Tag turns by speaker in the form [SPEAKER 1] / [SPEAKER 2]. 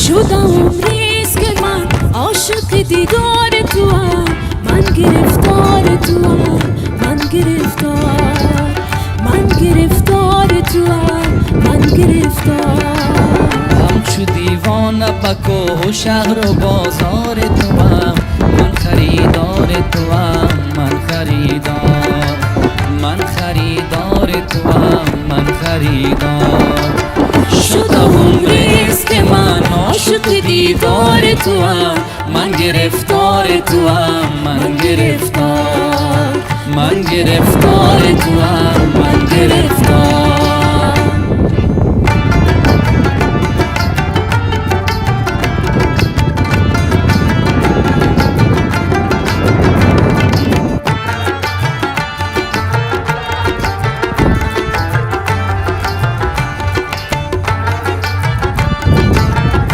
[SPEAKER 1] شدم عمریست که من عاشق دیدار توام، من گرفتار توام، من گرفتار، من گرفتار توام، من گرفتار.
[SPEAKER 2] همچو دیوانه پکو شهر و بازار توام، من خریدار توام، من خریدار، من خریدار توام، من خریدار.
[SPEAKER 1] شدم عمریست که من عاشق دیدار توام، من گرفتار توام، من گرفتار، من گرفتار توام، من گرفتار.